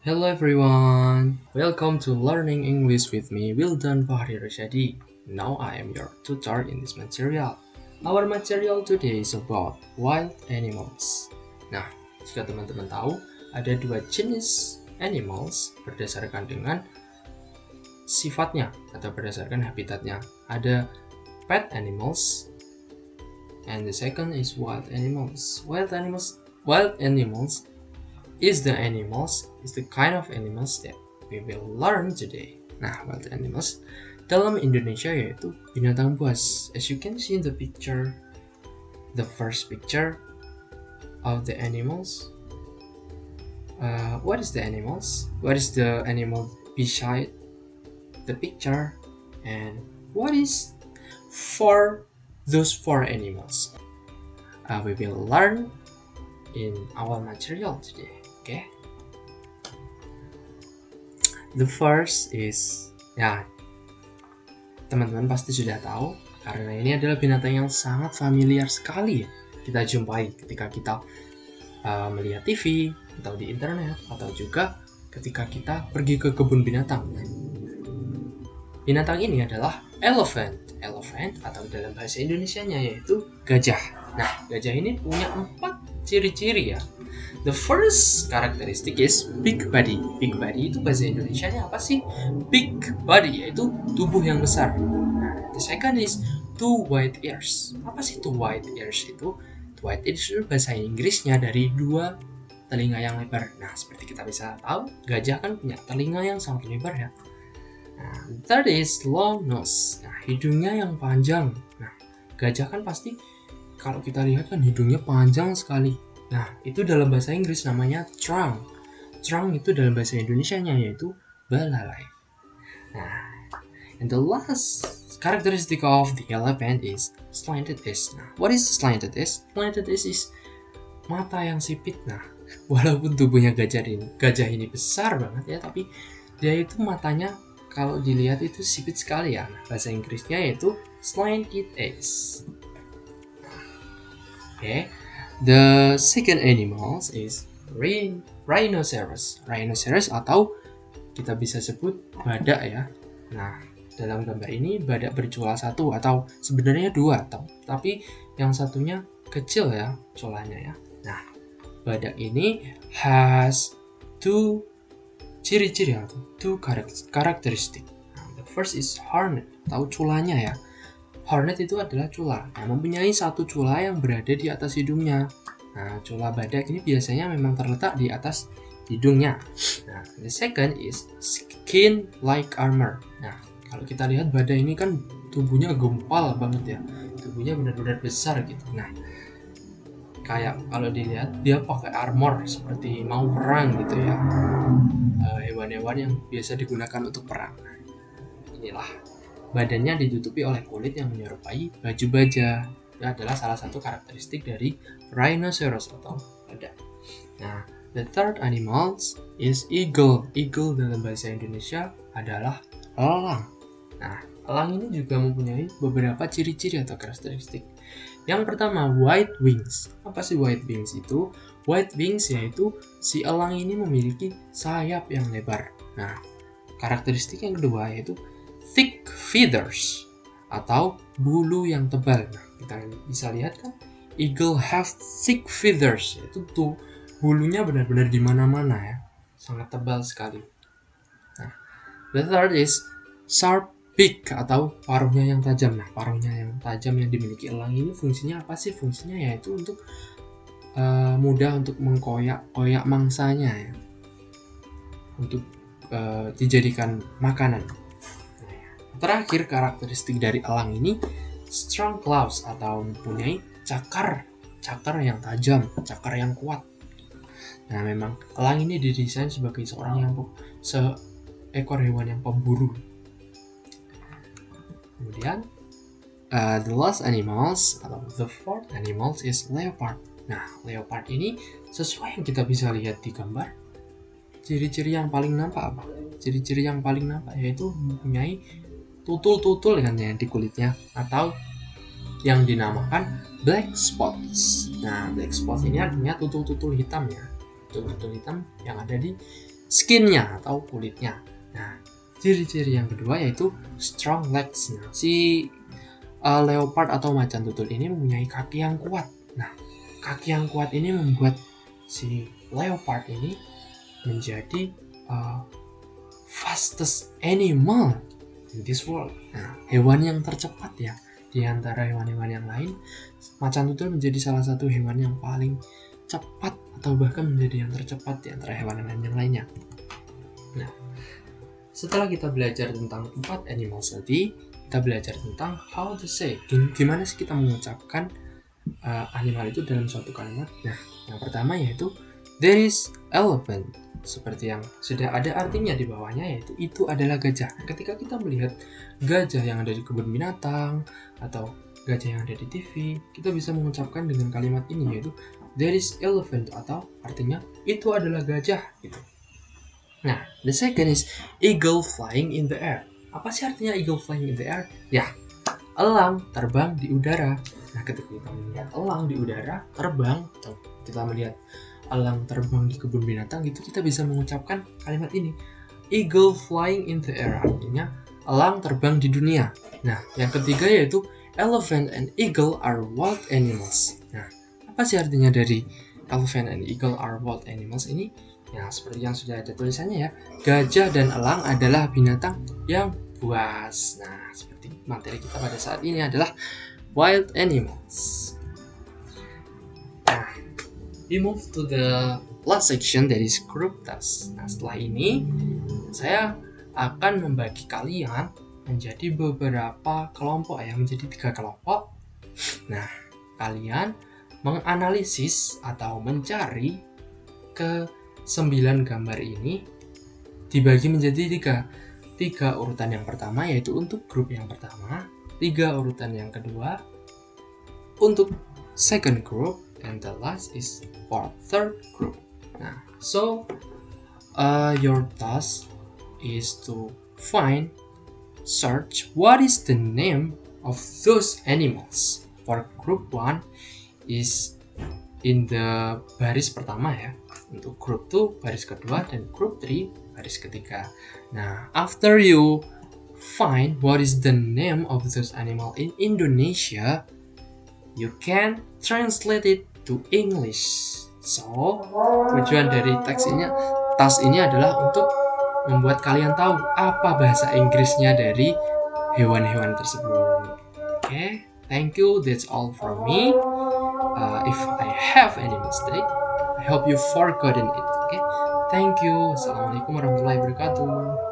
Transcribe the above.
Hello everyone, welcome to Learning English with me, Wildan Fahri Rashadi. Now I am your tutor in this material. Our material today is about wild animals. Nah, jika teman-teman tahu, ada dua jenis animals berdasarkan dengan sifatnya atau berdasarkan habitatnya. Ada pet animals, and the second is wild animals. Wild animals is the kind of animals that we will learn today. Nah, wild animals dalam Indonesia yaitu binatang buas. As you can see in the picture, the first picture of the animals. What is the animals? What is the animal beside the picture? And what is for those four animals? We will learn in our material today. Okay. The first is, ya, teman-teman pasti sudah tahu karena ini adalah binatang yang sangat familiar sekali ya kita jumpai ketika kita melihat TV atau di internet atau juga ketika kita pergi ke kebun binatang. Binatang ini adalah elephant atau dalam bahasa Indonesianya yaitu gajah. Nah, gajah ini punya 4 ciri-ciri ya. The first characteristic is big body. Big body itu bahasa Indonesianya apa sih? Big body yaitu tubuh yang besar. Nah, the second is two white ears. Apa sih two white ears itu? Two white ears itu bahasa Inggrisnya dari 2 telinga yang lebar. Nah, seperti kita bisa tahu, gajah kan punya telinga yang sangat lebar ya. Nah, third is long nose. Nah, hidungnya yang panjang. Nah, gajah kan pasti kalau kita lihat kan hidungnya panjang sekali. Nah, itu dalam bahasa Inggris namanya trunk. Trunk itu dalam bahasa Indonesianya yaitu belalai. Nah, and the last characteristic of the elephant is slanted eyes. Nah, what is slanted eyes? Slanted eyes is mata yang sipit. Nah, walaupun tubuhnya gajah ini besar banget ya, tapi dia itu matanya kalau dilihat itu sipit sekali ya. Nah, bahasa Inggrisnya yaitu slanted eyes. Okay. The second animals is rhinoceros. Rhinoceros atau kita bisa sebut badak ya. Nah, dalam gambar ini badak bercula 1 atau sebenarnya 2, tapi yang satunya kecil ya culanya ya. Nah, badak ini has 2 ciri-ciri atau 2 karakteristik. Nah, the first is hornet, tahu culanya ya. Hornet itu adalah cula, mempunyai 1 cula yang berada di atas hidungnya. Nah, cula badak ini biasanya memang terletak di atas hidungnya. Nah, the second is skin like armor. Nah, kalau kita lihat badak ini kan tubuhnya gempal banget ya, tubuhnya benar-benar besar gitu. Nah, kayak kalau dilihat dia pakai armor seperti mau perang gitu ya, hewan-hewan yang biasa digunakan untuk perang. Nah, inilah. Badannya ditutupi oleh kulit yang menyerupai baju baja. Itu adalah salah satu karakteristik dari rhinoceros atau badak. Nah, the third animals is eagle. Eagle dalam bahasa Indonesia adalah elang. Nah, elang ini juga mempunyai beberapa ciri-ciri atau karakteristik. Yang pertama, white wings. Apa sih white wings itu? White wings yaitu si elang ini memiliki sayap yang lebar. Nah, karakteristik yang kedua yaitu thick feathers atau bulu yang tebal. Nah, kita bisa lihat kan eagle have thick feathers, yaitu tuh bulunya benar-benar di mana-mana ya, sangat tebal sekali. Nah, the third is sharp beak atau paruhnya yang tajam. Nah, paruhnya yang tajam yang dimiliki elang ini fungsinya apa sih? Fungsinya yaitu untuk mudah untuk mengkoyak-koyak mangsanya ya, untuk dijadikan makanan. Terakhir, karakteristik dari elang ini strong claws atau mempunyai cakar yang tajam, cakar yang kuat. Nah, memang elang ini didesain sebagai seekor hewan yang pemburu. Kemudian the last animals atau the fourth animals is leopard. Nah, leopard ini sesuai yang kita bisa lihat di gambar. Ciri-ciri yang paling nampak apa? Ciri-ciri yang paling nampak yaitu mempunyai tutul-tutul kan ya di kulitnya atau yang dinamakan black spots. Nah, black spots ini artinya tutul-tutul hitam ya. Tutul-tutul hitam yang ada di skinnya atau kulitnya. Nah, ciri-ciri yang kedua yaitu strong legs. Nah, si leopard atau macan tutul ini mempunyai kaki yang kuat. Nah, kaki yang kuat ini membuat si leopard ini menjadi fastest animal in this world. Nah, hewan yang tercepat ya di antara hewan-hewan yang lain. Macan tutul menjadi salah satu hewan yang paling cepat atau bahkan menjadi yang tercepat di antara hewan-hewan yang lainnya. Nah, setelah kita belajar tentang 4 animals tadi, kita belajar tentang how to say, gimana sih kita mengucapkan animal itu dalam suatu kalimat. Nah, yang pertama yaitu there is elephant, seperti yang sudah ada artinya di bawahnya, yaitu itu adalah gajah. Ketika kita melihat gajah yang ada di kebun binatang atau gajah yang ada di TV, kita bisa mengucapkan dengan kalimat ini, yaitu there is elephant, atau artinya itu adalah gajah gitu. Nah, the second is eagle flying in the air. Apa sih artinya eagle flying in the air? Ya, elang terbang di udara. Nah, ketika kita melihat elang di udara terbang, atau kita melihat elang terbang di kebun binatang gitu, kita bisa mengucapkan kalimat ini, eagle flying in the air, artinya elang terbang di dunia. Nah, yang ketiga yaitu elephant and eagle are wild animals. Nah, apa sih artinya dari elephant and eagle are wild animals ini? Ya, seperti yang sudah ada tulisannya ya, gajah dan elang adalah binatang yang buas. Nah, seperti materi kita pada saat ini adalah wild animals. Nah, we move to the last section, that is group task. Nah, setelah ini saya akan membagi kalian menjadi beberapa kelompok ya, menjadi 3 kelompok. Nah, kalian menganalisis atau mencari ke 9 gambar ini dibagi menjadi 3 urutan. Yang pertama yaitu untuk grup yang pertama, 3 urutan yang kedua untuk second group, and the last is for third group. Nah, so your task is to search what is the name of those animals. For group 1 is in the baris pertama ya. Untuk group 2 baris kedua, dan group 3 baris ketiga. Nah, after you find what is the name of those animal in Indonesia, you can translate it to English. So, tujuan dari task ini adalah untuk membuat kalian tahu apa bahasa Inggrisnya dari hewan-hewan tersebut. Okay, thank you. That's all from me. If I have any mistake, I hope you forgotten it. Okay, thank you. Assalamualaikum warahmatullahi wabarakatuh.